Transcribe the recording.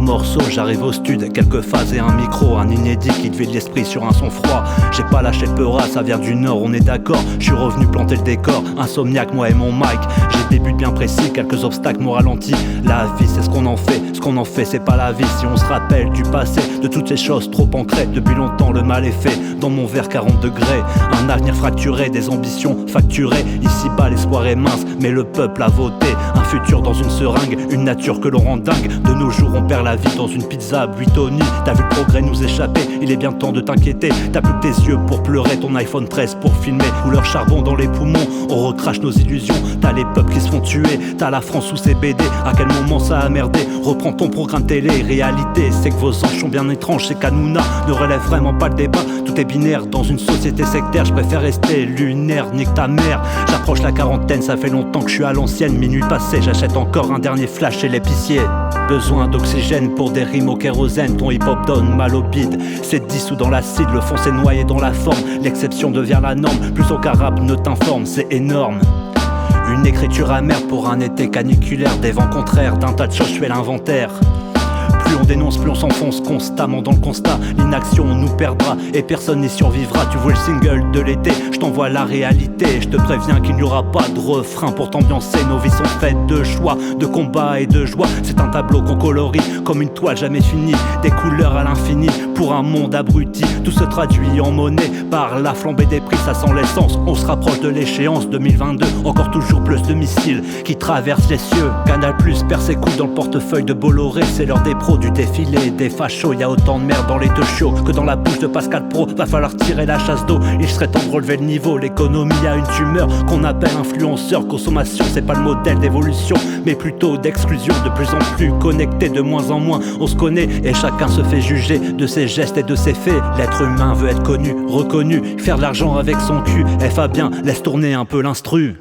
morceaux, j'arrive au stud, quelques phases et un micro, un inédit qui devait de l'esprit sur un son froid. J'ai pas lâché Peura, ça vient du nord, on est d'accord. Je suis revenu planter le décor, insomniaque moi et mon mic. J'ai des buts bien précis, quelques obstacles m'ont ralenti. La vie c'est ce qu'on en fait c'est pas la vie. Si on se rappelle du passé, de toutes ces choses trop ancrées. Depuis longtemps le mal est fait, dans mon verre 40 degrés. Un avenir fracturé, des ambitions facturées. Ici bas l'espoir est mince, mais le peuple a voté. Un futur dans une seringue, une nature que l'on rend dingue. De nos jours on perd la vie dans une pizza Buitoni. T'as vu le progrès nous échapper, il est bien temps de t'inquiéter. T'as plus que tes yeux pour pleurer, ton iPhone 13 pour filmer. Couleur charbon dans les poumons, on recrache nos illusions. T'as les peuples qui se font tuer, t'as la France sous ses BD. À quel moment ça a merdé? Reprends ton programme télé. Réalité, c'est que vos anges sont bien étranges. C'est qu'Hanouna ne relève vraiment pas le débat. Tout est binaire dans une société sectaire. Je préfère rester lunaire, nique ta mère. J'approche la quarantaine, ça fait longtemps que je suis à l'ancienne. Minuit passé, j'achète encore un dernier flash chez l'épicier. Besoin d'oxygène pour des rimes au kérosène. Ton hip-hop donne mal au bide, c'est dissous dans l'acide. Le fond s'est noyé dans la forme, l'exception devient la norme. Plus aucun rap ne t'informe, c'est énorme. Une écriture amère pour un été caniculaire. Des vents contraires, d'un tas de choses je fais l'inventaire. Plus on dénonce, plus on s'enfonce constamment dans le constat. L'inaction nous perdra et personne n'y survivra. Tu vois le single de l'été, je t'envoie la réalité. Je te préviens qu'il n'y aura pas de refrain pour t'ambiancer. Nos vies sont faites de choix, de combats et de joie. C'est un tableau qu'on colorie comme une toile jamais finie. Des couleurs à l'infini pour un monde abruti. Tout se traduit en monnaie par la flambée des prix. Ça sent l'essence, on se rapproche de l'échéance 2022. Encore toujours plus de missiles qui traversent les cieux. Canal Plus perd ses couilles dans le portefeuille de Bolloré. C'est l'heure des pros, du défilé, des fachos. Y'a autant de merde dans les deux shows que dans la bouche de Pascal Pro. Va falloir tirer la chasse d'eau, il serait temps de relever le niveau. L'économie a une tumeur qu'on appelle influenceur. Consommation, c'est pas le modèle d'évolution, mais plutôt d'exclusion. De plus en plus connecté, de moins en moins on se connaît. Et chacun se fait juger de ses gestes et de ses faits. L'être humain veut être connu, reconnu, faire de l'argent avec son cul. Eh Fabien, laisse tourner un peu l'instru.